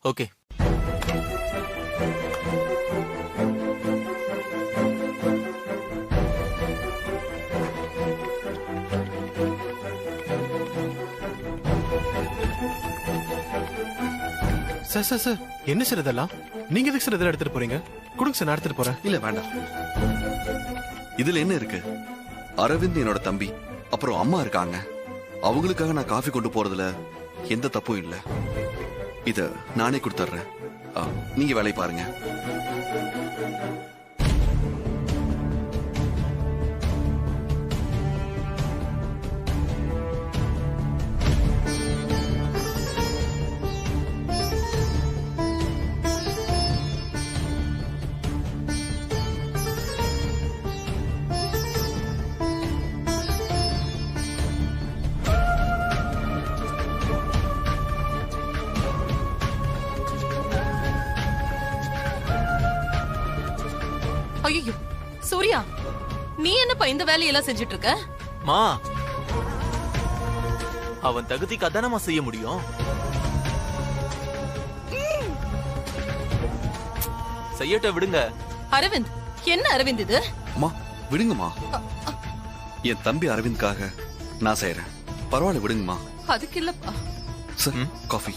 Okay. Sir sir sir என்ன sir இதெல்லாம்? நீங்க எதுக்கு சார் இதெல்லாம் எடுத்துட்டு போறீங்க? கொடுங்க சார், நான் எடுத்துட்டு போறேன். இல்ல வேண்டாம். இதுல என்ன இருக்கு? அரவிந்த் என்னோட தம்பி, அப்புறம் அம்மா இருக்காங்க. அவங்களுக்காக நான் காஃபி கொண்டு போறதுல எந்த தப்பும் இல்ல. இத நானே கொடுத்துட்றேன். நீங்க வேலை பாருங்க. ஐயோ சூர்யா, நீ என்னப்பா இந்த வேலையெல்லாம் செஞ்சுட்டு இருக்க? மா, அவன் தகுதிக்கு அதானமா செய்ய முடியும். செய்யட்ட விடுங்க. அரவிந்த், என்ன அரவிந்த் இது? அம்மா விடுங்கம்மா. என் தம்பி அரவிந்த்காக நான் செய்யறேன். பரவாயில்ல விடுங்கம்மா. அதுக்கு இல்லப்பா. Sir coffee.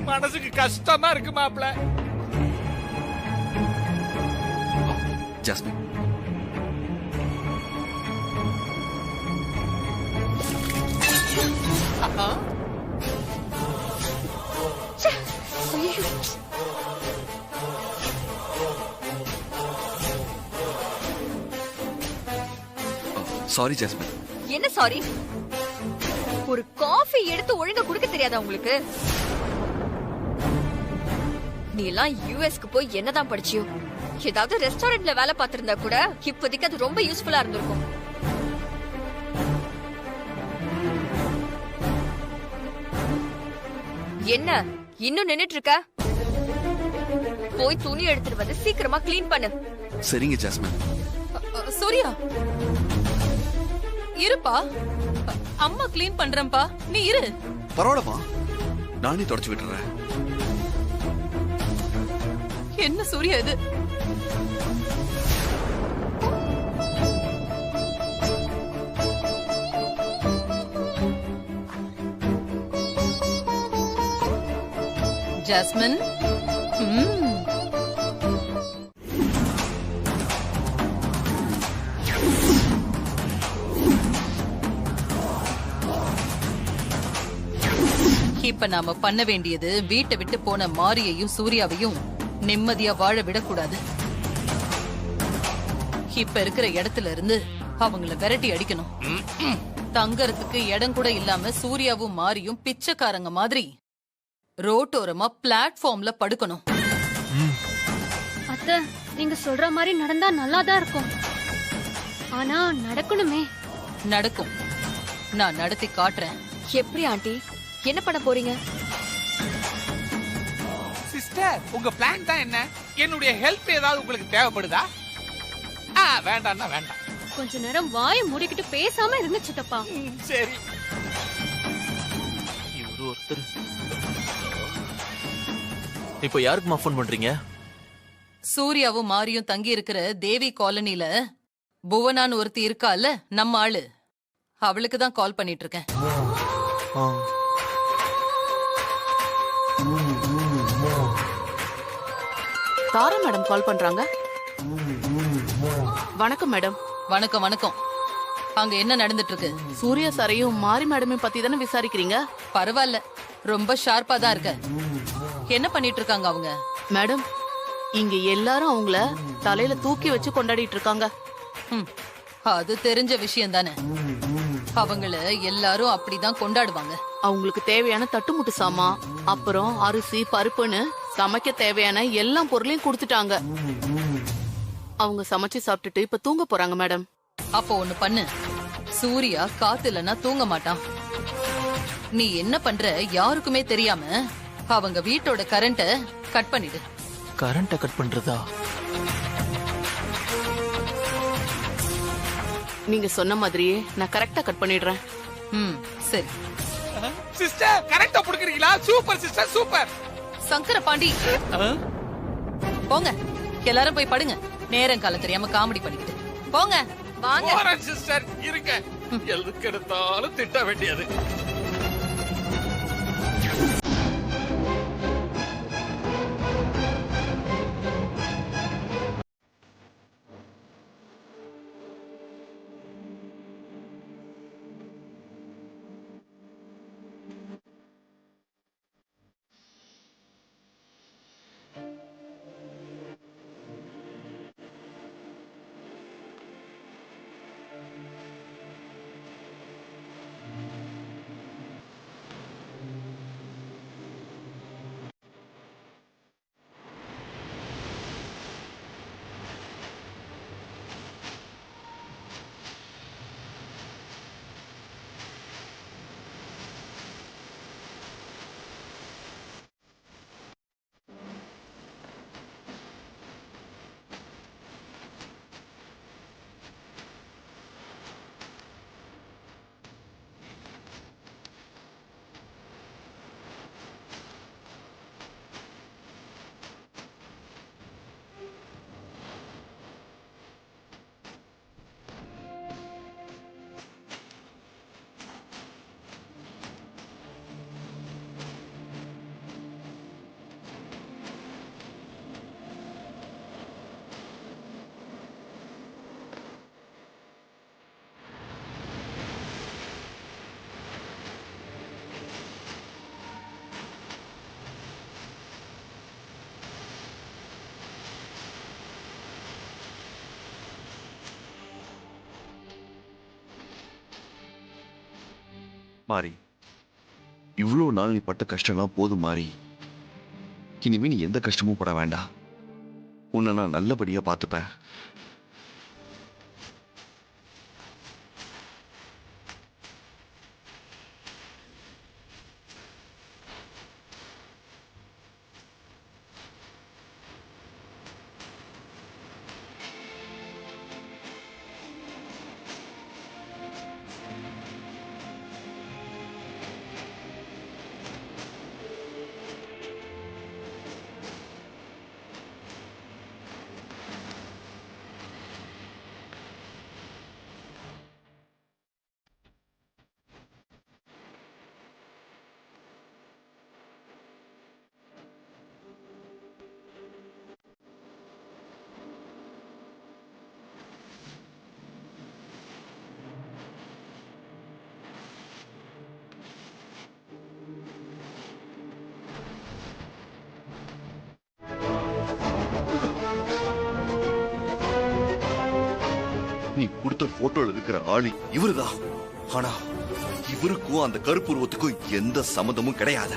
மனசுக்கு கஷ்டமா இருக்கு மாப்ள. Jasmine, sorry jasmine. என்ன சாரி? ஒரு காஃபி எடுத்து ஒழுங்கா குடிக்க தெரியாதா உங்களுக்கு? நீ எல்லாம் யுஎஸ்க்கு போய் என்னதான் படிச்சியோ? ஏதாவது ரெஸ்டாரண்ட்ல வேலை பார்த்திருந்தா கூட இப்போதைக்கு அது ரொம்ப யூஸ்ஃபுல்லா இருந்திருக்கும். என்ன இன்னும் நின்னுட்டு இருக்க? போய் துணி எடுத்துட்டு வந்து சீக்கிரமா கிளீன் பண்ணு. சரிங்க ஜாஸ்மின். சூர்யா இருப்பா, அம்மா கிளீன் பண்றேன்பா, நீ இரு. பரவாயில்லமா, நானே தொடச்சு விட்டுறேன். என்ன சூர்யா இது? ஜாஸ்மின், இப்ப நாம பண்ண வேண்டியது வீட்டை விட்டு போன மாரியையும் சூர்யாவையும் நிம்மதியா வாழ விடக்கூடாது. இப்ப இருக்கிற இடத்துல இருந்து அவங்கள விரட்டி அடிக்கணும். தங்கறதுக்கு இடம் கூட இல்லாம சூர்யாவும் மாரியும் பிச்சைக்காரங்க மாதிரி ரோட்டோரமா பிளாட்ஃபார்ம்ல படுக்கணும். அத்தை, நீங்க சொல்ற மாதிரி நடந்தா நல்லாதான் இருக்கும். ஆனா நடக்கணுமே. நடக்கும், நான் நடத்தி காட்டுறேன். எப்படி ஆண்டி, என்ன பண்ண போறீங்க? சிஸ்டர், உங்க பிளான் தான் என்ன? என்னுடைய ஹெல்ப் ஏதாவது உங்களுக்கு தேவைப்படுதா? வேண்டாம்னா வேண்டாம். கொஞ்ச நேரம் வாயை மூடிக்கிட்டு பேசாம இருங்க சித்தப்பா. சரி. இவரு ஒருத்தர். இப்போ யாருக்குமா ஃபோன் பண்றீங்க? சூர்யாவும் மாரியும் தங்கி இருக்கிற தேவி காலனில புவனான்னு ஒருத்தி இருக்கால, நம்ம ஆளு, அவளுக்கு தான் கால் பண்ணிட்டு இருக்கேன். தாரா மேடம் கால் பண்றாங்க. வணக்கம் மேடம். வணக்கம் வணக்கம். அங்க என்ன நடந்துட்டு இருக்கு? சூர்யா சாரையும் மாரி மேடமே பத்தி தானே விசாரிக்கிறீங்க? பரவாயில்ல, ரொம்ப ஷார்ப்பா தான் இருக்க. என்ன பண்ணிட்டு இருக்காங்க அவங்க? மேடம், இங்க எல்லாரும் அவங்கள தலையில தூக்கி வச்சு கொண்டாடிட்டு இருக்காங்க. அது தெரிஞ்ச விஷயம் தானே. அவங்கள எல்லாரும் அப்படிதான் கொண்டாடுவாங்க. அவங்களுக்கு தேவையான தட்டுமுட்டு சாமான், அப்புறம் அரிசி பருப்புன்னு சமைக்க தேவையான எல்லா பொருளையும் கொடுத்துட்டாங்க. அவங்க சமைச்சு சாப்பிட்டுட்டு இப்ப தூங்க போறாங்க மேடம். அப்போ ஒண்ணு பண்ணு, சூர்யா காத்து இல்லனா தூங்க மாட்டான். நீ என்ன பண்ற யாருக்குமே தெரியாம அவங்க வீட்டோட கரண்ட கட் பண்ணிடு. கரண்ட கட் பண்றதா? நீங்க சொன்ன மாதிரியே நான் கரெக்டா கட் பண்ணிடுறேன். ம் சரி. சிஸ்டர் கரெக்டா புடிக்கிறீங்களா? Super sister super. Sankara Pandi போங்க, எல்லாரும் போய் படுங்க. நேரம் காலம் தெரியாம காமெடி பண்ணிக்கிட்டு போங்க. வாங்க. போறேன் சிஸ்டர், இருங்க. எதுக்கு எடுத்தாலும் திட்ட வேண்டியது. மாறி, இவ்வளவு நாள் நீ பட்ட கஷ்டம்லாம் போதும் மாறி. இனிமே நீ எந்த கஷ்டமும் பட வேண்டாம். உன்னை நான் நல்லபடியா பார்த்துப்பேன். நீ கொடுத்த போட்டோல இருக்கிற ஆளு இவருதான். ஆனா இவருக்கும் அந்த கருப்புருவத்துக்கும் எந்த சம்மந்தமும் கிடையாது.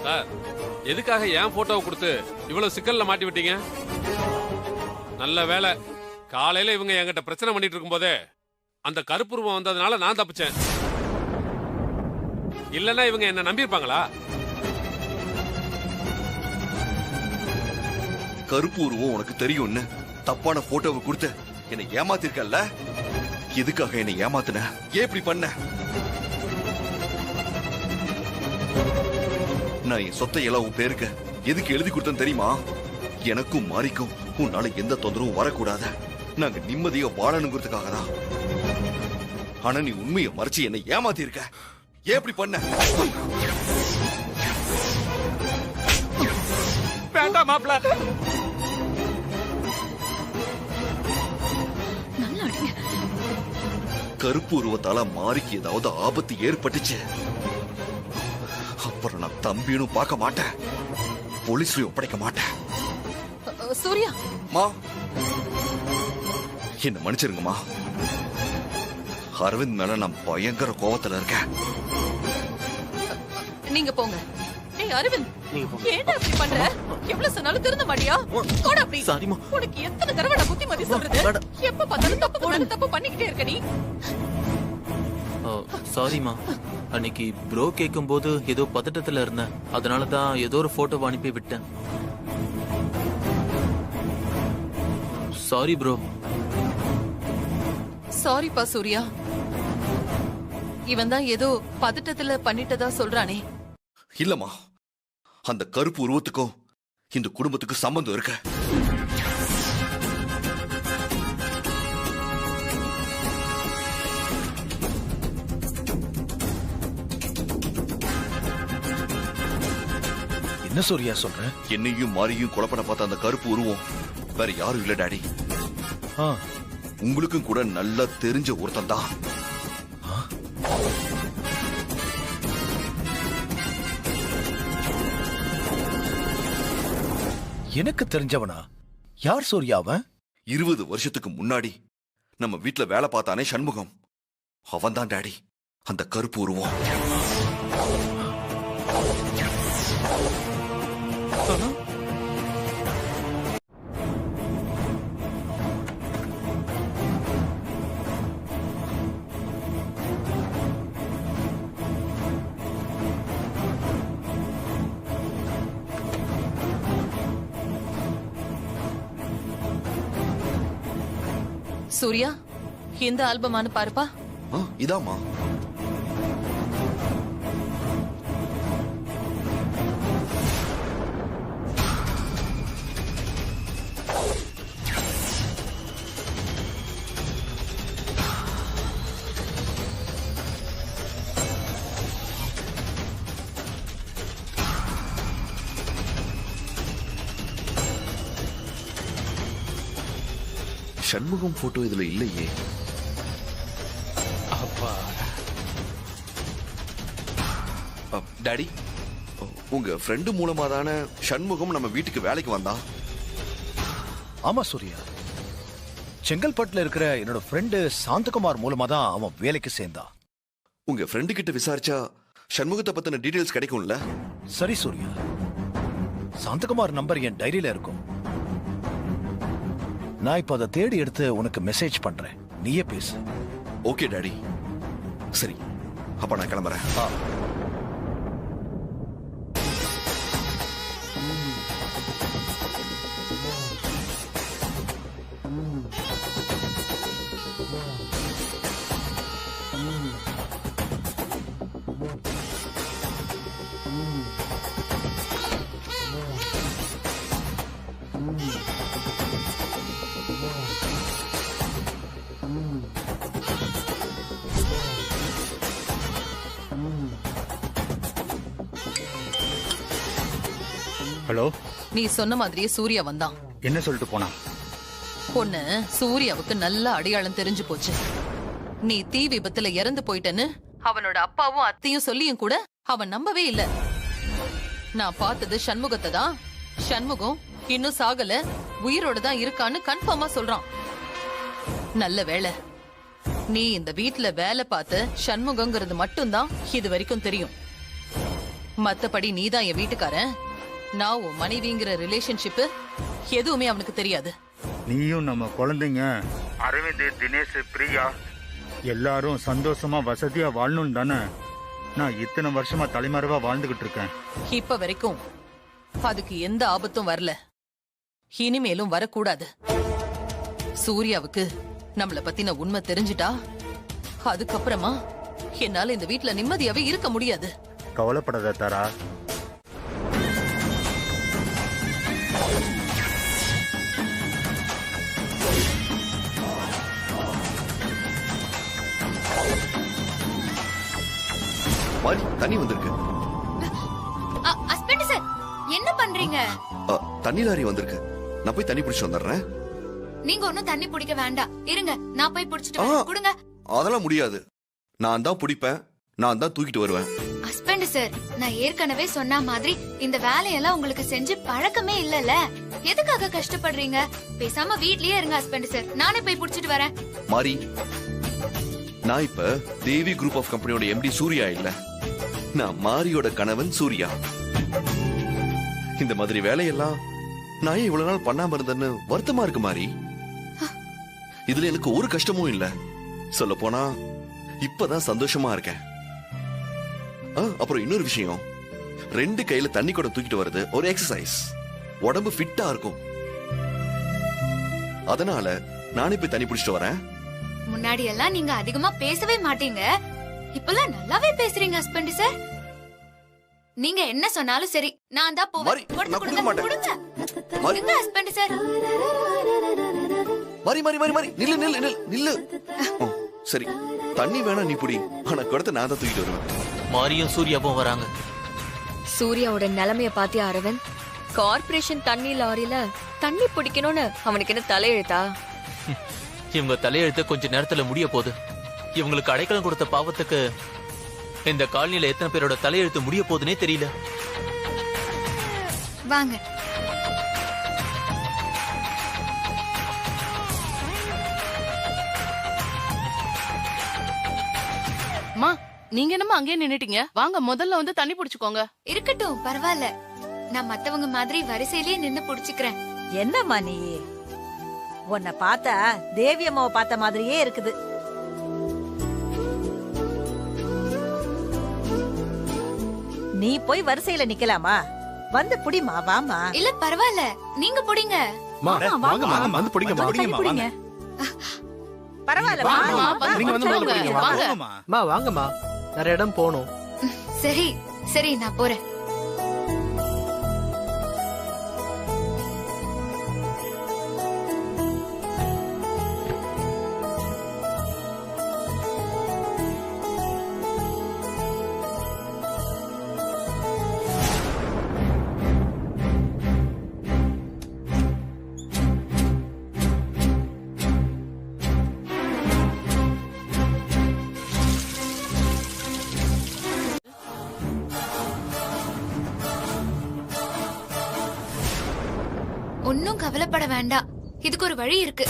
சார், எதுக்காக என் போட்டோவை கொடுத்து இவ்வளவு சிக்கல்ல மாட்டி விட்டீங்க? நல்ல வேலை, காலையில இவங்க என்கிட்ட பிரச்சனை பண்ணிட்டு இருக்கும் போதே அந்த கருப்புருவம் வந்ததுனால நான் தப்பிச்சேன். இல்லன்னா இவங்க என்ன நம்பியிருப்பாங்களா? கருப்பு உருவம் உனக்கு தெரியும்னு தப்பான போட்டோவை கொடுத்து என்னை ஏமாத்திருக்கல்ல? எதுக்காக என்னை ஏமாத்தின? ஏன் இப்படி பண்ண? நான் என் சொத்தை எல்லாம் உன் பேருக்கு எதுக்கு எழுதி கொடுத்தேன்னு தெரியுமா? எனக்கும் மாறிக்கும் உன்னால எந்த தொந்தரவும் வரக்கூடாது, நாங்க நிம்மதியா வாழணுங்கிறதுக்காக தான். ஆனா நீ உண்மையை மறைச்சு என்னை ஏமாத்தி இருக்க. ஏன் இப்படி பண்ண? வேண்டாம் மாப்ள. கருப்பு உருவத்தால மாறிக்கு ஏதாவது ஆபத்து ஏற்பட்டுச்சு, அப்புறம் நான் தம்பியும் பார்க்க மாட்டேன், போலீஸ்லயும் ஒப்படைக்க மாட்டேன். சூர்யா, மா என்ன மன்னிச்சிருங்கம்மா. அரவிந்த் மேல நான் பயங்கர கோவத்துல இருக்கேன். நீங்க போங்க. ஏய் அரவிந்த், ஏன்டா இப்படி பண்ற? எவ்வளவு சொன்னாலும் திருந்த மாட்டியா? போடா அப்படி. சாரிமா. உனக்கு எத்தனை தடவை நான் புத்திமதி சொல்றது? எப்ப பார்த்தாலும் தப்பு பண்ணிக்கிட்டே இருக்க நீ. சாரிம்மா. அன்னைக்கு ப்ரோ கேட்கும்போது ஏதோ பதட்டத்துல இருந்தேன். அதனால தான் ஏதோ ஒரு போட்டோ அனுப்பி விட்டேன். Sorry bro. சாரிப்பா சூர்யா. இவன் தான் ஏதோ பதட்டத்துல பண்ணிட்டதா சொல்றானே. இல்லம்மா, அந்த கருப்பு உருவத்துக்கும் இந்த குடும்பத்துக்கு சம்பந்தம் இருக்க. என்ன சூர்யா சொல்ற? என்னையும் மாரியும் கொலை பண்ண பார்த்த அந்த கருப்பு உருவம் வேற யாரும் இல்ல டாடி. உங்களுக்கும் கூட நல்லா தெரிஞ்ச ஒருத்தன் தான். எனக்கு தெரிஞ்சவனா? யார் சூர்யா அவன்? 20 வருஷத்துக்கு முன்னாடி நம்ம வீட்டுல வேலை பார்த்தானே சண்முகம், அவன் தான் டாடி அந்த கருப்பு உருவம். சூர்யா, இந்த ஆல்பமானு பாருப்பா. இதாமா. சண்முகம் போட்டோ இதுல இல்லையே. டாடி, உங்க ஃப்ரெண்டு மூலமா தானே சண்முகம் நம்ம வீட்டுக்கு வேலைக்கு வந்தான்? ஆமா சூர்யா, செங்கல்பட்டுல இருக்கிற என்னோட ஃப்ரெண்டு சாந்தகுமார் மூலமா தான் அவன் வேலைக்கு சேர்ந்தான். உங்க ஃப்ரெண்டு கிட்ட விசாரிச்சா சண்முகத்தை பத்தின டீடைல்ஸ் கிடைக்கும்ல? சரி சூர்யா, சாந்தகுமார் நம்பர் என் டைரியில இருக்கும். நான் இப்ப அதை தேடி எடுத்து உனக்கு மெசேஜ் பண்றேன், நீயே பேசு. Okay daddy. சரி, அப்ப நான் கிளம்புறேன். ஹலோ. நீ சொன்ன மாதிரியே சூர்யா வந்தான். என்ன சொல்லிட்டு போனா? பொண்ணு சூர்யாவுக்கு நல்ல அடையாளம் தெரிஞ்சு போச்சு. நீ தீ விபத்துல இறந்து போயிட்டன்னு அவனோட அப்பாவும் அத்தையும் சொல்லியும் கூட அவன் நம்பவே இல்ல. நான் பார்த்தது சண்முகத்தை தான். சண்முகம் இன்னும் சாகல, உயிரோட தான் இருக்கான்னு கன்ஃபார்மா சொல்றான். நல்ல வேளை நீ இந்த வீட்டுல வேலை பார்த்த சண்முகங்கிறது மட்டும்தான் இது வரைக்கும் தெரியும். மத்தபடி நீதான் என் வீட்டுக்காரன், நான் உன் மனைவிங்கிற ரிலேஷன்ஷிப் எதுவுமே அவனுக்கு தெரியாது. நீயும் நம்ம குழந்தைங்க அரவிந்த், தினேஷ், பிரியா எல்லாரும் சந்தோஷமா வசதியா வாழணும் தானே நான் இத்தனை வருஷமா தலைமறைவா வாழ்ந்துகிட்டு இருக்கேன். இப்ப வரைக்கும் அதுக்கு எந்த ஆபத்தும் வரல, இனிமேலும் வரக்கூடாது. சூர்யாவுக்கு நம்மள பத்தின உண்மை தெரிஞ்சிட்டா அதுக்கப்புறமா என்னால இந்த வீட்டுல நிம்மதியாவே இருக்க முடியாது. கவலைப்படாத தாரா. மாரி, தண்ணி வந்திருக்கு. ஹஸ்பண்ட் சார், என்ன பண்றீங்க? தண்ணி லாரி வந்திருக்கு, நான் போய் தண்ணி பிடிச்சு வந்துடுறேன். நீங்க ஒன்னும் தண்ணி பிடிக்க வேண்டாம், இருங்க நான் போய் பிடிச்சிட்டு வரேன். கொடுங்க. அதெல்லாம் முடியாது, நான் தான் பிடிப்பேன், நான் தான் தூக்கிட்டு வருவேன். ஹஸ்பண்ட் சார், நான் ஏற்கனவே சொன்ன மாதிரி இந்த வேலையெல்லாம் உங்களுக்கு செஞ்சு பழக்கமே இல்லல, எதுக்காக கஷ்டப்படுறீங்க? பேசாம வீட்லயே இருங்க ஹஸ்பண்ட் சார், நானே போய் பிடிச்சிட்டு வரேன். மாரி, நான் இப்ப தேவி குரூப் ஆஃப் கம்பெனியோட எம்டி சூர்யா இல்ல, நான் மாரியோட கணவன் சூர்யா. இந்த மாதிரி வேலையெல்லாம் நான் ஏன் இவ்வளவு நாள் பண்ணாம இருந்தேன்னு வருத்தமா இருக்கு மாரி. இதுல எனக்கு ஒரு கஷ்டமும் இல்ல. சொல்ல போனா இப்பதான் சந்தோஷமா இருக்கேன். அப்புறம் இன்னொரு விஷயம், 2 கையில தண்ணி குடம் தூக்கிட்டு வருது ஒரு எக்ஸசைஸ். உடம்பு ஃபிட்டா இருக்கும். அதனால நானே போய் தண்ணி பிடிச்சிட்டு வரேன். முன்னாடி எல்லாம் நீங்க அதிகமா பேசவே மாட்டீங்க, இப்பெல்லாம் நல்லாவே பேசுறீங்க ஹஸ்பண்ட் சார். நீங்க என்ன சொன்னாலும் சரி, நான் தான் போவேன். கொடுங்க ஹஸ்பண்ட் சார். மரி மரி மரி மரி நில்லு நில்லு நில்லு நில்லு. சரி, தண்ணி வேணா நீ புடி, ஆனா குடத்தை நான் தான் தூக்கிட்டு வருவேன். மாரியும் சூர்யாவும் வராங்க. சூர்யாவோட நிலைமைய பாத்தியா அரவிந்த்? கார்ப்பரேஷன் தண்ணி லாரியில தண்ணி பிடிக்கணும்னு அவனுக்கு என்ன தலையெழுத்தா? இவங்க தலையெழுத்து கொஞ்ச நேரத்துல முடிய போகுது. இவங்களுக்கு அடைக்கலம் கொடுத்த பாவத்துக்கு இந்த காலனில எத்தனை பேரோட தலையெழுத்து முடிய போகுதுன்னே தெரியல. வாங்க. அம்மா, நீங்க என்னமா அங்கேயே நின்னுட்டீங்க? வாங்க, முதல்ல வந்து தண்ணி பிடிச்சுக்கோங்க. இருக்கட்டும், பரவாயில்ல. நான் மத்தவங்க மாதிரி வரிசையிலேயே நின்னு புடிச்சுக்கிறேன். என்னம்மா நீ? உன்னை பார்த்தா தேவி அம்மாவை பார்த்த மாதிரியே இருக்குது. நீ போய் வரிசையில நிக்கலாமா? வந்து புடிமா, வாமா. இல்ல பரவாயில்ல, நீங்க புடிங்க. வந்து பிடிங்கம்மா. பரவாயில்ல, வாங்கம்மா, நிறைய இடம் போகணும். சரி சரி, நான் போறேன். ஒன்னும் கவலைப்பட வேண்டாம், இதுக்கு ஒரு வழி இருக்கு.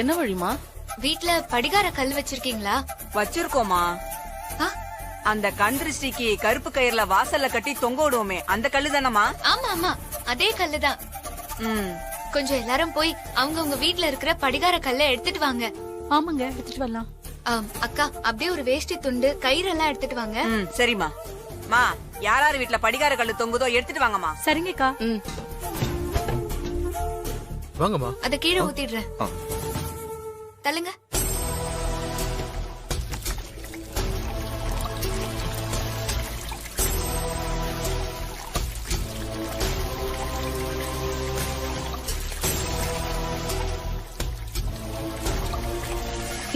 என்ன வழிமா? வீட்ல படிகார கல் வச்சிருக்கீங்களா? வச்சிருக்கோமா. அந்த கந்திருஷ்டிக்கு கருப்பு கயிறுல வாசல்ல கட்டி தொங்க விடுவோமே, அந்த கல்லு தானமா? ஆமா ஆமா, அதே கல்லுதான். கொஞ்சம் எல்லாரும் போய் அவங்க வீட்ல இருக்கிற படிகார கல்ல எடுத்துட்டு வாங்க. ஆமாங்க, எடுத்துட்டு வரலாம். அக்கா, அப்படியே ஒரு வேஷ்டி துண்டு கயிறு எல்லாம் எடுத்துட்டு வாங்க. சரிம்மா. மா, யாராரு வீட்ல படிகார கல்லு தொங்குதோ எடுத்துட்டு வாங்கம்மா. சரிங்கக்கா. வாங்கம்மா. அத கீழே ஊத்திடுறேன். தள்ளுங்க.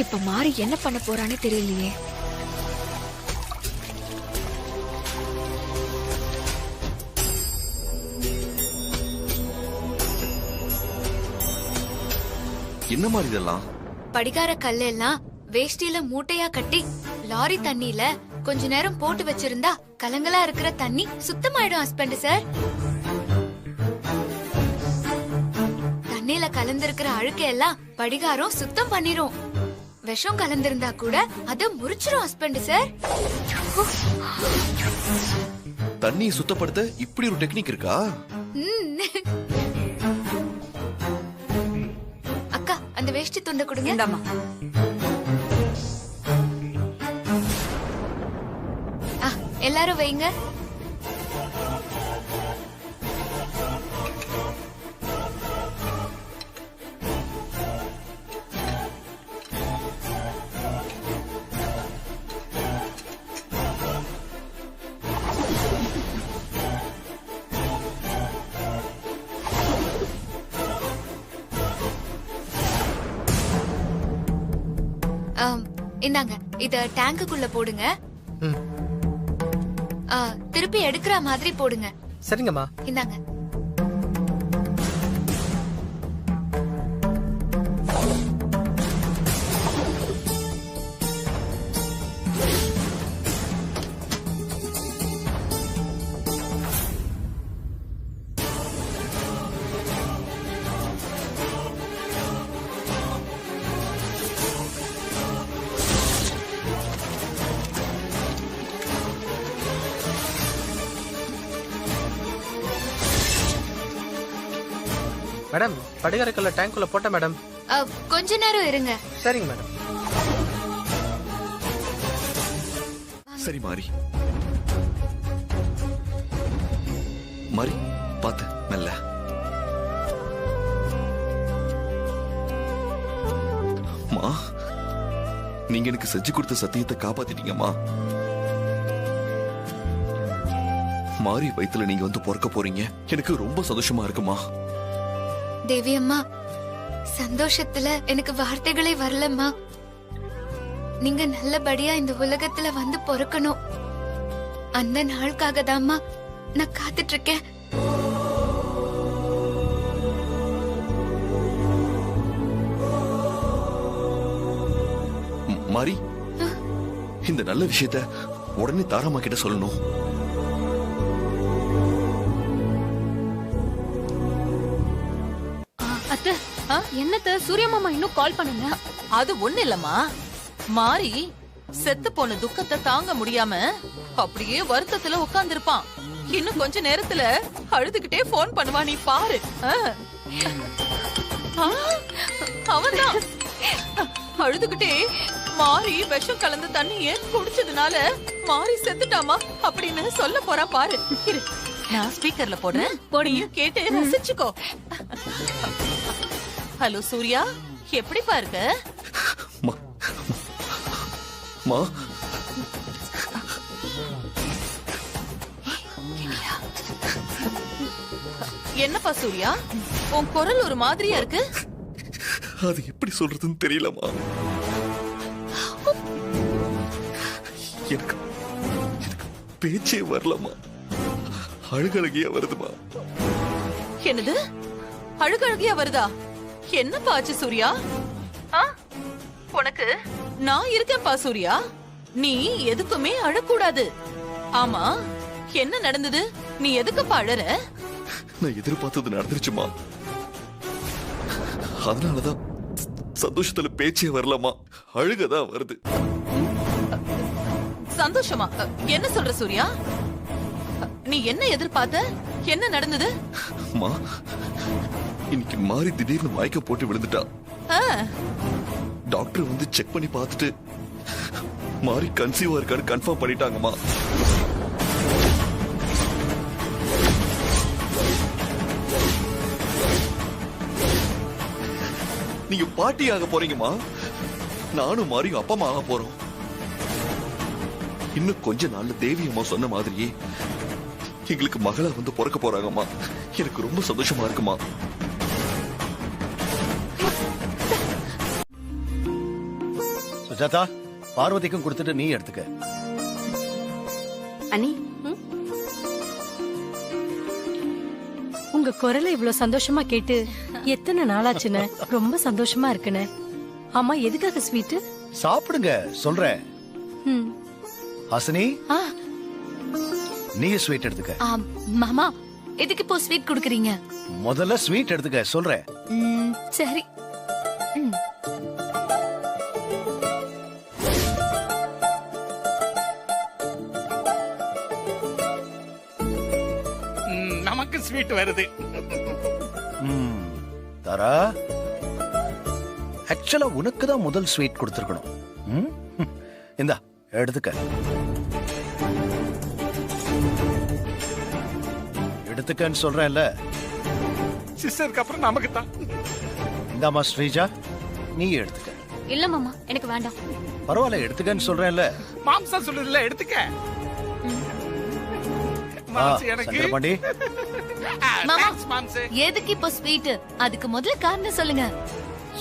இப்ப மாறி என்ன பண்ண போறான்னு தெரியலையே. என்ன மாதிரி இதெல்லாம்? படிகார கல்ல எல்லாம் வேஷ்டியில மூட்டையா கட்டி லாரி தண்ணியில கொஞ்ச நேரம் போட்டு வச்சிருந்தா கலங்களா இருக்கிற தண்ணி சுத்தமாயிடும் ஹஸ்பண்ட் சார். தண்ணியில கலந்திருக்கிற அழுக்க எல்லாம் படிகாரம் சுத்தம் பண்ணிரும். விஷம் கலந்திருந்தா கூட அத முறிச்சிரும் ஹஸ்பண்ட் சார். தண்ணி சுத்தப்படுத்த இப்படி ஒரு டெக்னிக் இருக்கா? அக்கா, அந்த வேஷ்டி துண்டை கொடுங்க. எல்லாரும் வைங்க. இந்தாங்க, இத டேங்குக்குள்ள போடுங்க. திருப்பி எடுக்கிற மாதிரி போடுங்க. சரிங்கம்மா. இந்தாங்க. மேடம், படிகார கல்ல டேங்க்குள்ள போட்ட மேடம். கொஞ்ச நேரம் இருங்க. சரிங்க மேடம். சரி மாறி. மாறி பாத்து மெல்ல. மா, நீங்க எனக்கு செஞ்சு கொடுத்த சத்தியத்தை காப்பாத்திட்டீங்கம்மா. மாறி வயித்துல நீங்க வந்து பொறுக்க போறீங்க, எனக்கு ரொம்ப சந்தோஷமா இருக்குமா. தேவி அம்மா, சந்தோஷத்துல எனக்கு வார்த்தைகளே வரலம்மா. நீங்க நல்லபடியா இந்த உலகத்துல வந்து பொறுக்கணும், அந்த நாளுக்காக தான்மா நான் காத்துட்டு இருக்கேன். மாறி, இந்த நல்ல விஷயத்த உடனே தாராமா கிட்ட சொல்லணும். அத்தை, என்னத்த சூர்யா மாமா இன்னும் கால் பண்ணுங்க? அது ஒண்ணு இல்லம்மா, மாறி செத்து போன துக்கத்தை தாங்க முடியாம அப்படியே வருத்தத்துல உட்கார்ந்து இருப்பான். இன்னும் கொஞ்ச நேரத்துல அழுதுகிட்டே போன் பண்ணுவா, நீ பாரு. அவன்தான் அழுதுகிட்டே மாறி விஷம் கலந்த தண்ணிய குடிச்சதுனால மாறி செத்துட்டாமா அப்படின்னு சொல்ல போறா பாரு. இரு, நான் ஸ்பீக்கர்ல போடுறேன், போடியும் கேட்டு ரசிச்சுக்கோ. ஹலோ சூர்யா, எப்படி பாருங்க? மா, என்னப்பா சூர்யா, உன் குரல் ஒரு மாதிரியா இருக்கு. அது எப்படி சொல்றதுன்னு தெரியலமா. எனக்கு பேச்சே வரலமா, அழுகழகியா வருதுமா. என்னது, அழுகழகியா வருதா? என்னப்பா ஆச்சு சூர்யா? உனக்கு நான் இருக்கேன்ப்பா சூர்யா, நீ எதுக்குமே அழக்கூடாது. ஆமா, என்ன நடந்தது? நீ எதுக்குப்பா அழற? நான் எதிர்பார்த்தது நடந்துருச்சுமா, அதனாலதான் சந்தோஷத்துல பேச்சே வரலமா, அழுகதான் வருது. சந்தோஷமா? என்ன சொல்ற சூர்யா? நீ என்ன எதிர்பார்த்த? என்ன நடந்தது? மா, இன்னைக்கு மாறி திடீர்னு மயக்க போட்டு விழுந்துட்டா. டாக்டர் வந்து செக் பண்ணி பார்த்துட்டு மாறி கன்சீவா இருக்கான்னு கன்ஃபார்ம் பண்ணிட்டாங்கம்மா. நீங்க பாட்டி ஆக போறீங்கம்மா, நானும் மாறியும் அப்பா அம்மா ஆக போறோம். இன்னும் கொஞ்ச நாள்ல தேவி அம்மா சொன்ன மாதிரியே எங்களுக்கு மகளா வந்து பிறக்க போறாங்கம்மா. எனக்கு ரொம்ப சந்தோஷமா இருக்குமா. சுஜாதா, பார்வதிக்கும் கொடுத்துட்டு நீ எடுத்துக்க. அனி, உங்க குரலை இவ்வளவு சந்தோஷமா கேட்டு எத்தனை நாளாச்சுன்னு ரொம்ப சந்தோஷமா இருக்குன்னு. ஆமா, எதுக்காக ஸ்வீட்? சாப்பிடுங்க, சொல்றேன். ஹாசினி, நீ ஸ்வீட் எடுத்துக்க. மாமா, எதுக்கு இப்போ ஸ்வீட் குடுக்குறீங்க? முதல்ல ஸ்வீட் எடுத்துக்க, சொல்றேன். சரி. நமக்கு ஸ்வீட் வருது. தாரா, ஆக்சுவலா உனக்கு தான் முதல் ஸ்வீட் கொடுத்திருக்கணும். இந்தா எடுத்துக்க. எடுத்துக்கன்னு சொல்றேன்ல. சிஸ்டருக்கு அப்புறம் நமக்கு தான். இந்தாமா ஸ்ரீஜா, நீ எடுத்துக்க. இல்ல மாமா, எனக்கு வேண்டாம். பரவாயில்ல, எடுத்துக்கன்னு சொல்றேன்ல. மாம்சா சொல்லுதுல, எடுத்துக்க. சங்கரபாண்டி, எதுக்கு இப்போ ஸ்வீட்? அதுக்கு முதல்ல காரணம் சொல்லுங்க.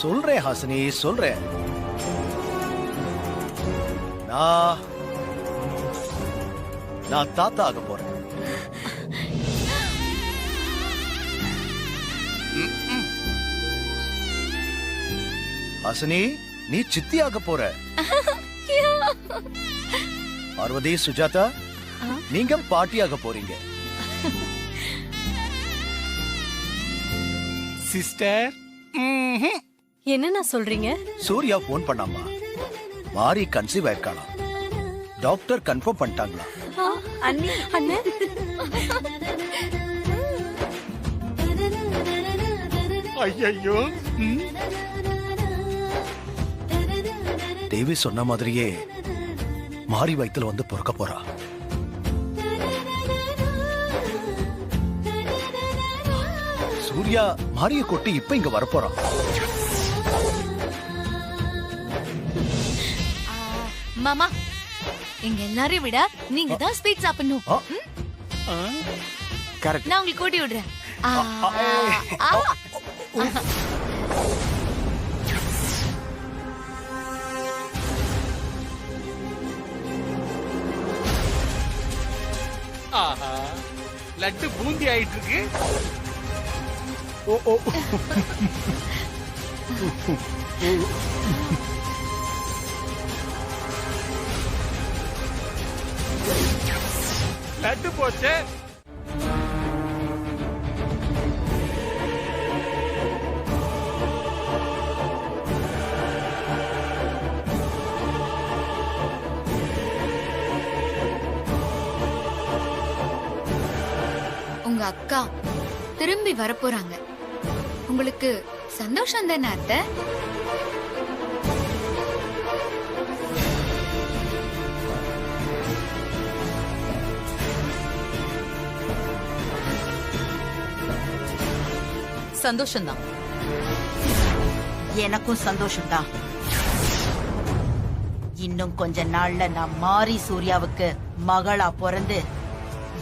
சொல்றேன் ஹாசினி, சொல்றேன். நான் தாத்தா ஆக போறேன். ஹாசினி, நீ சித்தி ஆக போற. பார்வதி, சுஜாதா, நீங்க பாட்டியாக போறீங்க. சிஸ்டர், என்ன சொல்றீங்க? சூர்யா போன் பண்ணாமா, மாறி கன்சீவ் ஆயிருக்கானா, டாக்டர் கன்ஃபார்ம் பண்ணிட்டாங்களா. அண்ணி, அண்ணே, ஐயோ, தேவி சொன்ன மாதிரியே மாறி வயித்துல வந்து பிறக்க போறா. சூர்யா மாரிய கொட்டி இப்ப இங்க வரப்போறான். மாமா, இங்க எல்லாரையும் விட நீங்க தான் ஸ்வீட் சாப்பிடணும். நான் உங்களுக்கு கூட்டி விடுறேன். ஆஹா, லட்டு பூந்தி ஆயிட்டு இருக்கு. லட்டு போச்சு. உங்க அக்கா திரும்பி வரப்போறாங்க. உங்களுக்கு சந்தோஷம் தானே அத்தை? சந்தோஷம்தான். எனக்கும் சந்தோஷம்தான். இன்னும் கொஞ்ச நாள்ல நான் மாறி சூர்யாவுக்கு மகளா பிறந்து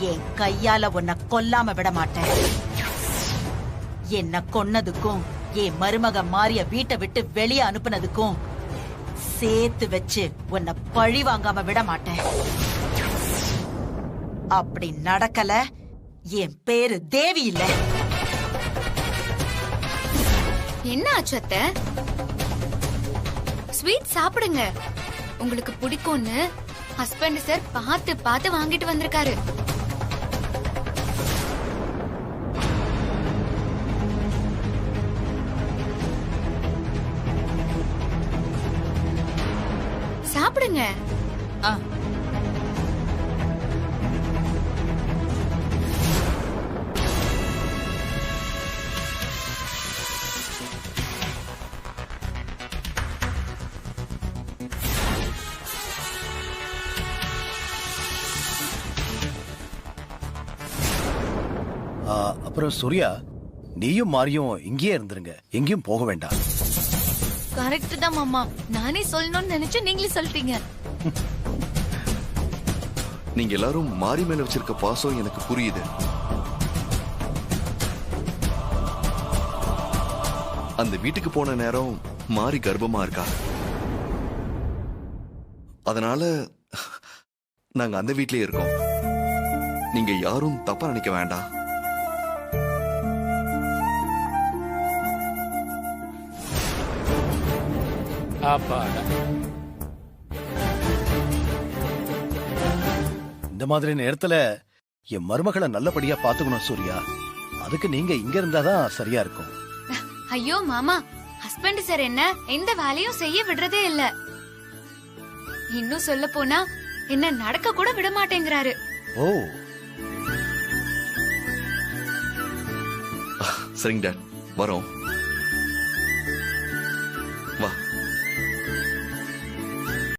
என் கையால உன்னை கொல்லாம விட மாட்டேன். என்ன கொன்னதுக்கும் என் மருமக மாறிய வீட்டை விட்டு வெளியே அனுப்புனதுக்கும் சேர்த்து வச்சு உன்னை பழி வாங்காம விட மாட்டேன். அப்படி நடக்கல, என் பேரு தேவி இல்ல. என்ன ஆச்சு அத்தை? ஸ்வீட் சாப்பிடுங்க, உங்களுக்கு பிடிக்கும்னு ஹஸ்பண்ட் சார் பார்த்து பார்த்து வாங்கிட்டு வந்திருக்காரு. சாப்பிடுங்க. அப்புறம் சூர்யா, நீயும் மாரியும் இங்கேயே இருந்துருங்க, எங்கேயும் போக வேண்டாம். கரெக்ட் தான் மாமா, நானே சொல்லணும்னு நினைச்சு நீங்களே சொல்லிட்டீங்க. நீங்க எல்லாரும் மாறி மேல வச்சிருக்க பாசம் எனக்கு புரியுது. அந்த வீட்டுக்கு போன நேரம் மாறி கர்ப்பமா இருக்கா. அதனால நாங்க அந்த வீட்லயே இருக்கோம். நீங்க யாரும் தப்பா நினைக்க வேண்டாம். இந்த மாதிரி நேரத்துல என் மருமகளை நல்லபடியா பாத்துக்கணும் சூர்யா. அதுக்கு நீங்க இங்க இருந்தாதான் சரியா இருக்கும். ஐயோ மாமா, ஹஸ்பண்ட் சார் என்ன எந்த வேலையும் செய்ய விடுறதே இல்ல. இன்னும் சொல்ல போனா என்ன நடக்க கூட விட மாட்டேங்கிறாரு. ஓ, சரிங்க டாட், வரோம்.